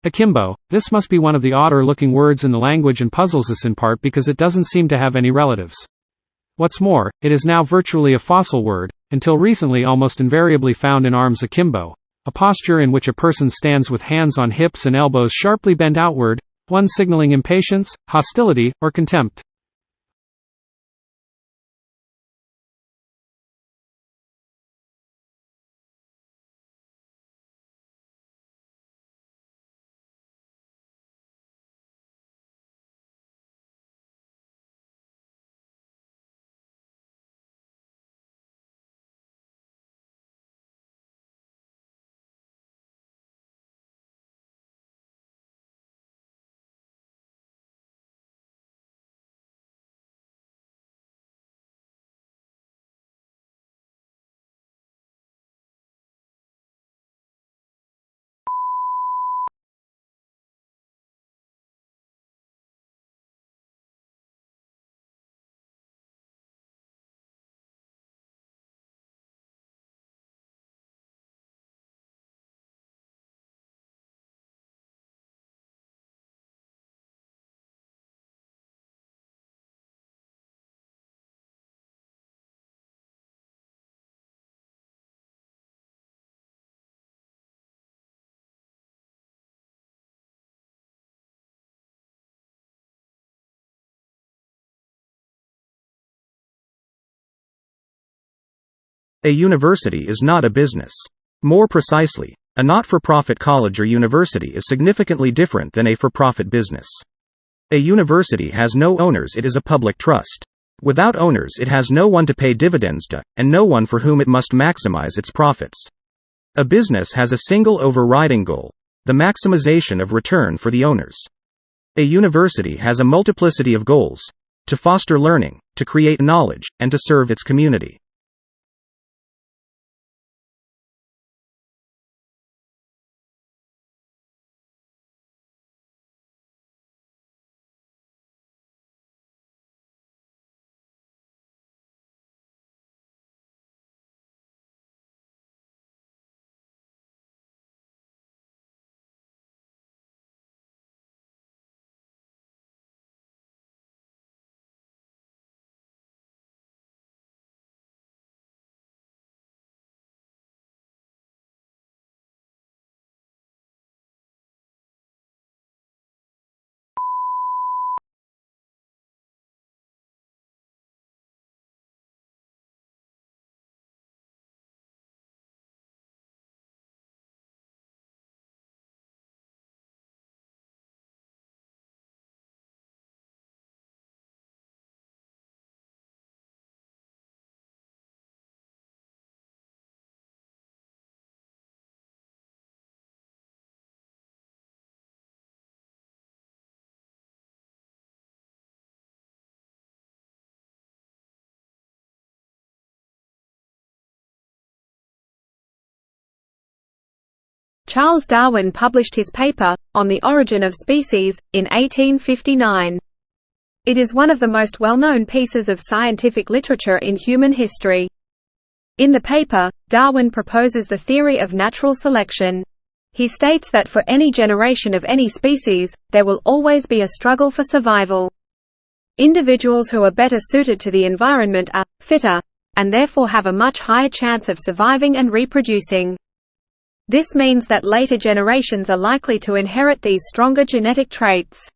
Akimbo. This must be one of the odder-looking words in the language and puzzles us in part because it doesn't seem to have any relatives. What's more, it is now virtually a fossil word, until recently almost invariably found in arms akimbo, a posture in which a person stands with hands on hips and elbows sharply bent outward, one signaling impatience, hostility, or contempt. A university is not a business. More precisely, a not-for-profit college or university is significantly different than a for-profit business. A university has no owners, it is a public trust. Without owners, it has no one to pay dividends to, and no one for whom it must maximize its profits. A business has a single overriding goal: the maximization of return for the owners. A university has a multiplicity of goals: to foster learning, to create knowledge, and to serve its community. Charles Darwin published his paper, On the Origin of Species, in 1859. It is one of the most well-known pieces of scientific literature in human history. In the paper, Darwin proposes the theory of natural selection. He states that for any generation of any species, there will always be a struggle for survival. Individuals who are better suited to the environment are fitter, and therefore have a much higher chance of surviving and reproducing. This means that later generations are likely to inherit these stronger genetic traits.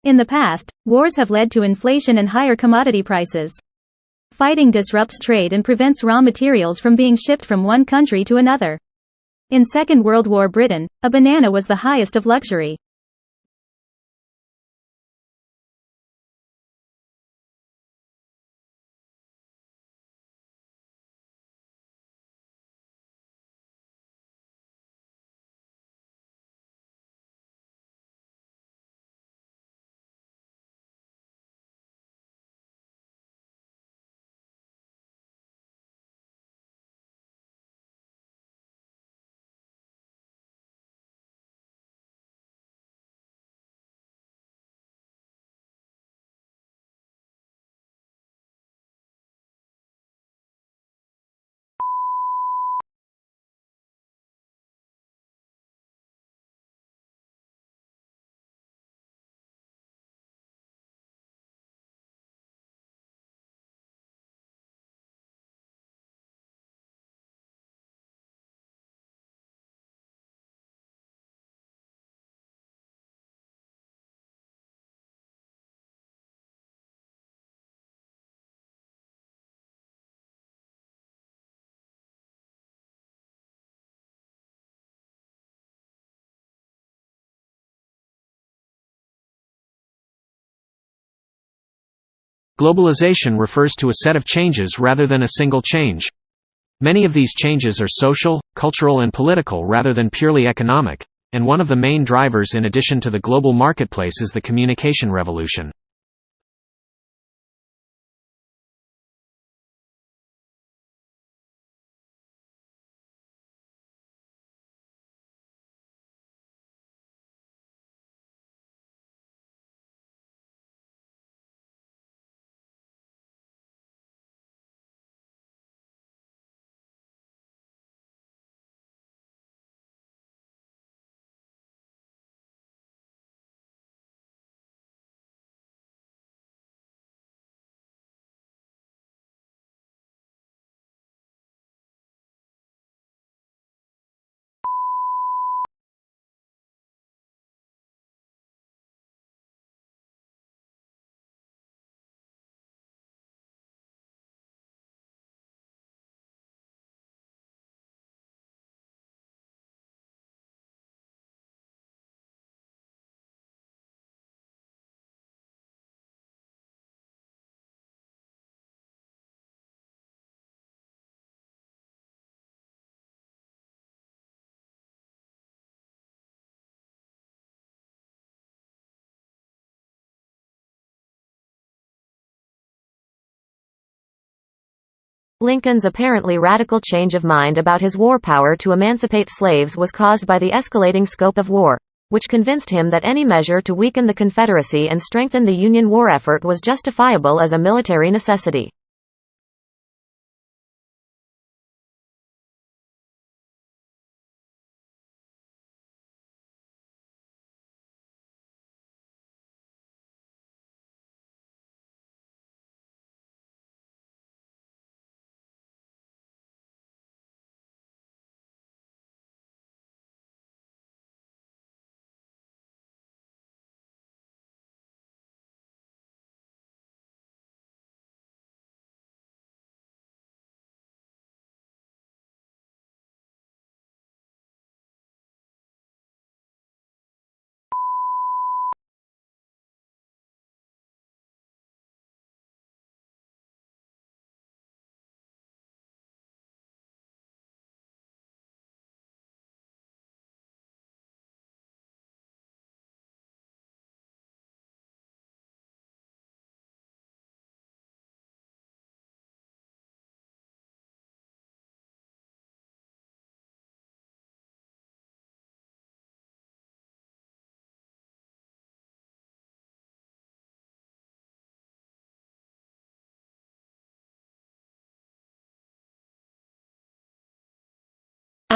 In the past, wars have led to inflation and higher commodity prices. Fighting disrupts trade and prevents raw materials from being shipped from one country to another. In Second World War Britain, a banana was the highest of luxury. Globalization refers to a set of changes rather than a single change. Many of these changes are social, cultural and political rather than purely economic, and one of the main drivers in addition to the global marketplace is the communication revolution. Lincoln's apparently radical change of mind about his war power to emancipate slaves was caused by the escalating scope of war, which convinced him that any measure to weaken the Confederacy and strengthen the Union war effort was justifiable as a military necessity.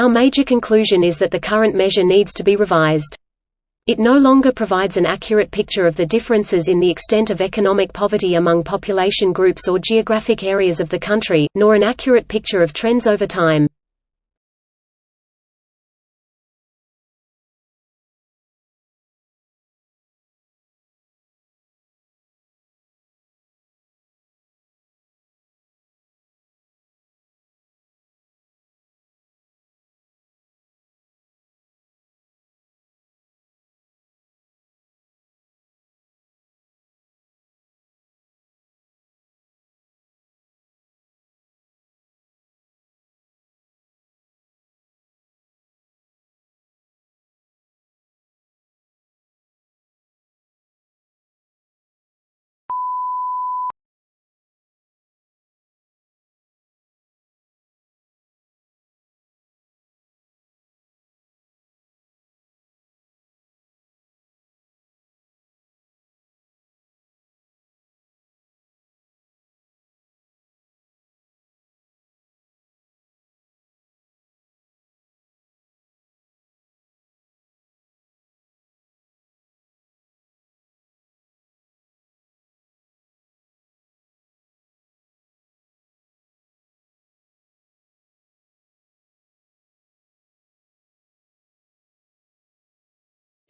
Our major conclusion is that the current measure needs to be revised. It no longer provides an accurate picture of the differences in the extent of economic poverty among population groups or geographic areas of the country, nor an accurate picture of trends over time.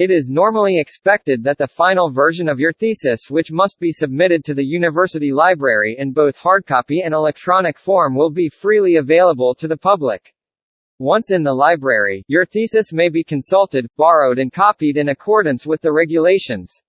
It is normally expected that the final version of your thesis, which must be submitted to the university library in both hardcopy and electronic form, will be freely available to the public. Once in the library, your thesis may be consulted, borrowed and copied in accordance with the regulations.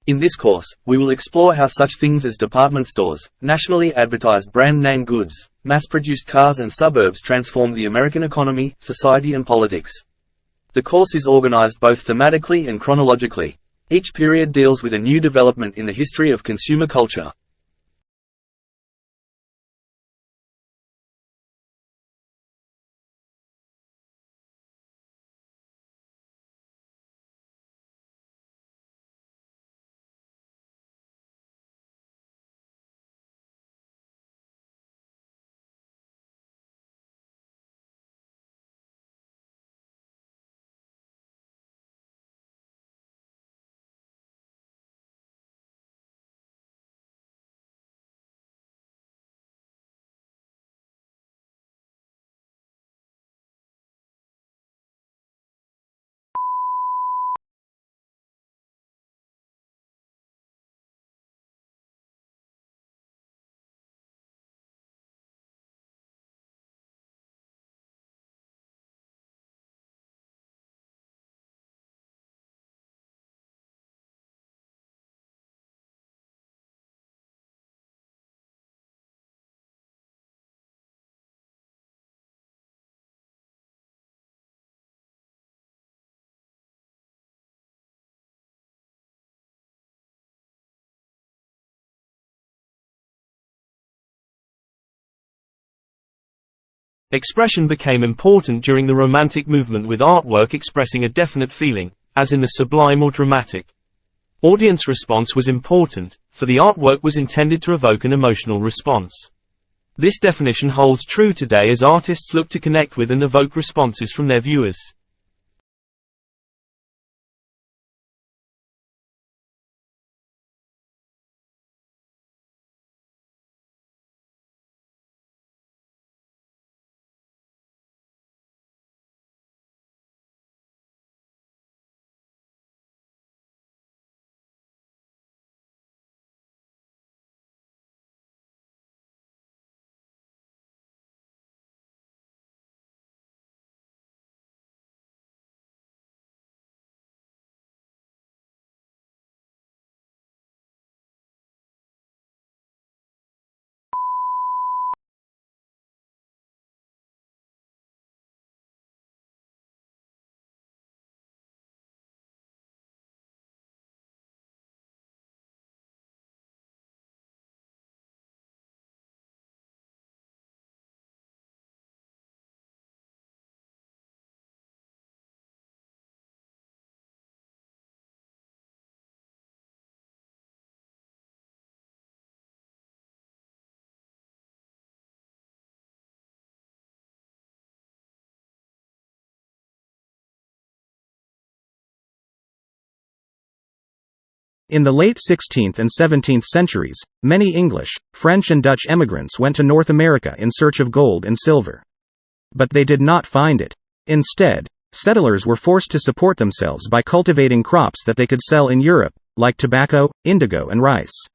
In this course, we will explore how such things as department stores, nationally advertised brand-name goods, mass-produced cars and suburbs transformed the American economy, society and politics. The course is organized both thematically and chronologically. Each period deals with a new development in the history of consumer culture. Expression became important during the Romantic movement, with artwork expressing a definite feeling, as in the sublime or dramatic. Audience response was important, for the artwork was intended to evoke an emotional response. This definition holds true today as artists look to connect with and evoke responses from their viewers. In the late 16th and 17th centuries, many English, French and Dutch emigrants went to North America in search of gold and silver. But they did not find it. Instead, settlers were forced to support themselves by cultivating crops that they could sell in Europe, like tobacco, indigo and rice.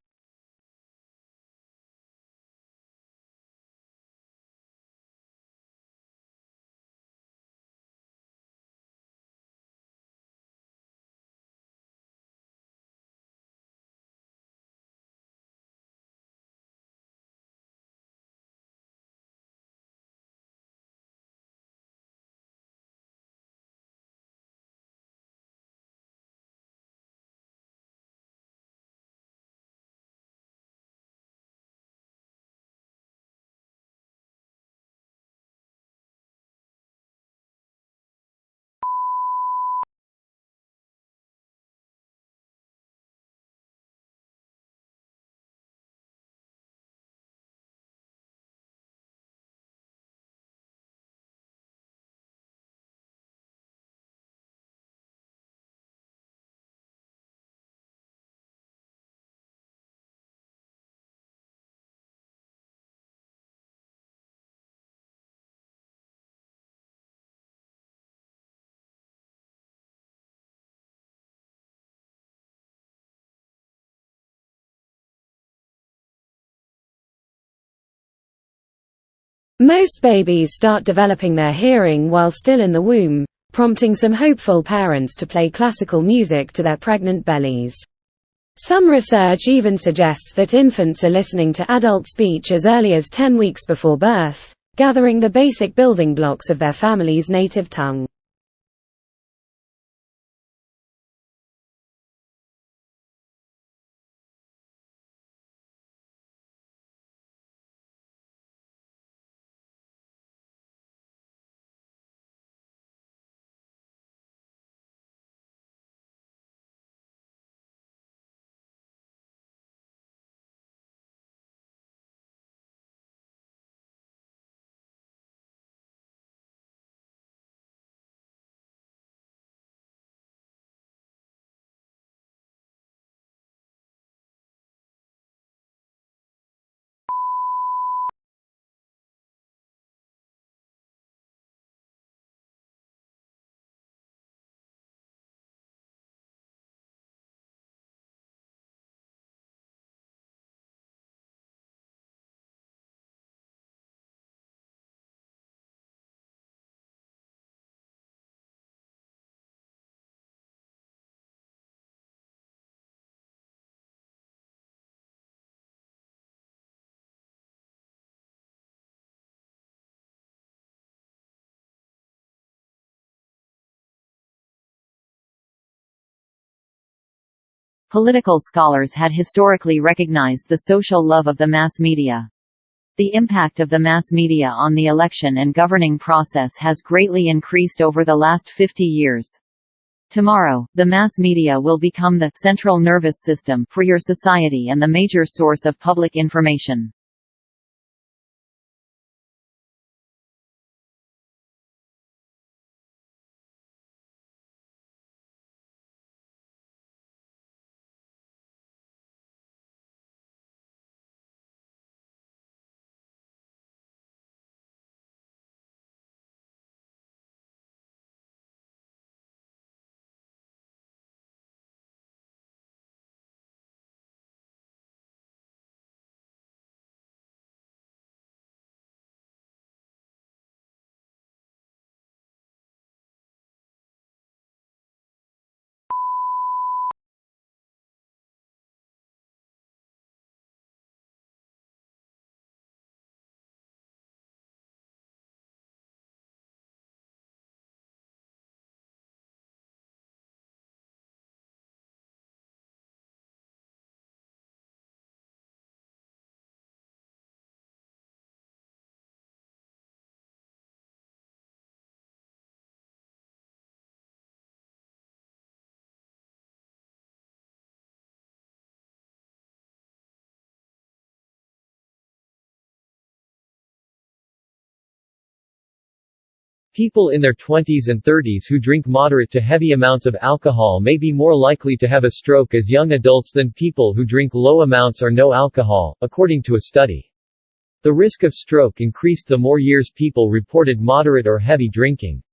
Most babies start developing their hearing while still in the womb, prompting some hopeful parents to play classical music to their pregnant bellies. Some research even suggests that infants are listening to adult speech as early as 10 weeks before birth, gathering the basic building blocks of their family's native tongue. Political scholars had historically recognized the social love of the mass media. The impact of the mass media on the election and governing process has greatly increased over the last 50 years. Tomorrow, the mass media will become the central nervous system for your society and the major source of public information. People in their 20s and 30s who drink moderate to heavy amounts of alcohol may be more likely to have a stroke as young adults than people who drink low amounts or no alcohol, according to a study. The risk of stroke increased the more years people reported moderate or heavy drinking.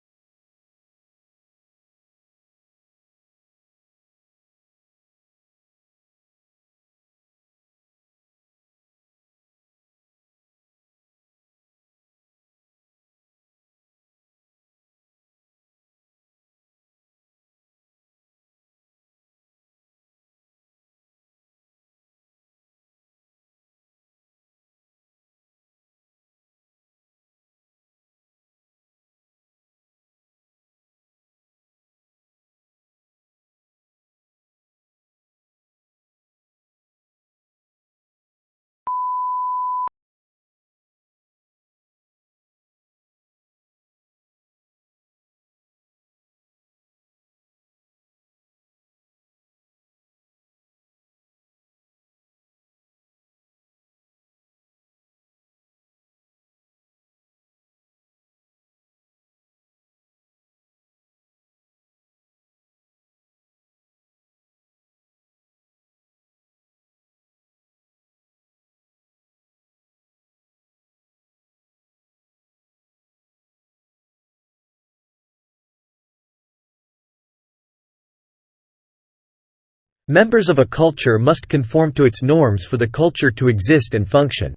Members of a culture must conform to its norms for the culture to exist and function.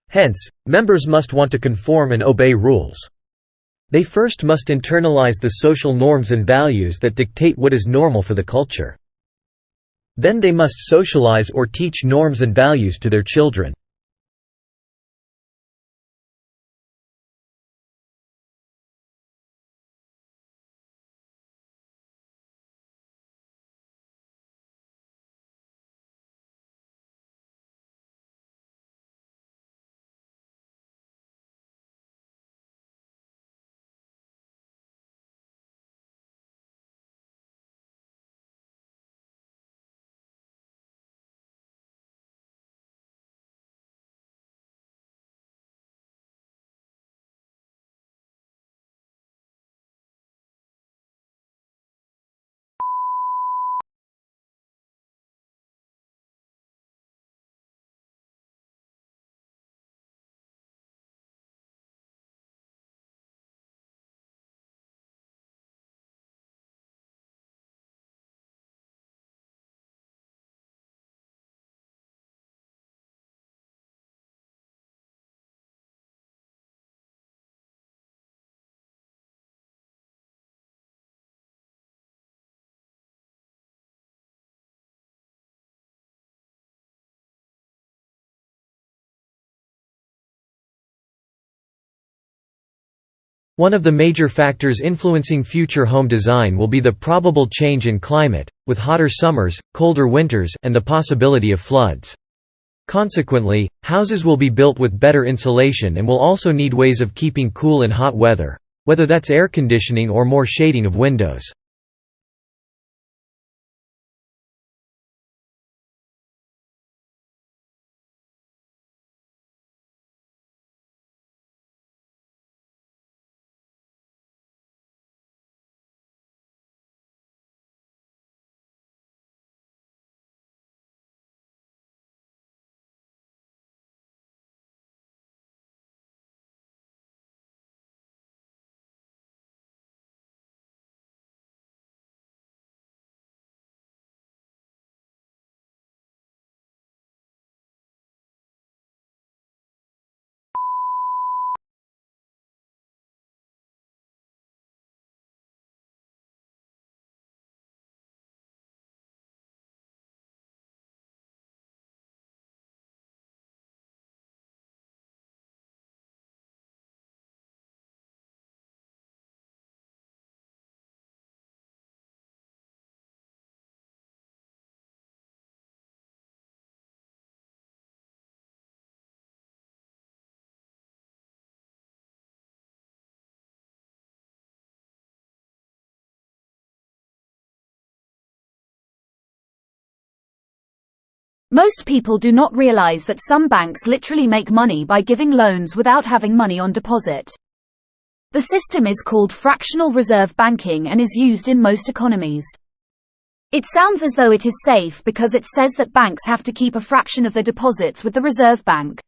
Hence, members must want to conform and obey rules. They first must internalize the social norms and values that dictate what is normal for the culture. Then they must socialize or teach norms and values to their children. One of the major factors influencing future home design will be the probable change in climate, with hotter summers, colder winters, and the possibility of floods. Consequently, houses will be built with better insulation and will also need ways of keeping cool in hot weather, whether that's air conditioning or more shading of windows. Most people do not realize that some banks literally make money by giving loans without having money on deposit. The system is called fractional reserve banking and is used in most economies. It sounds as though it is safe because it says that banks have to keep a fraction of their deposits with the Reserve Bank.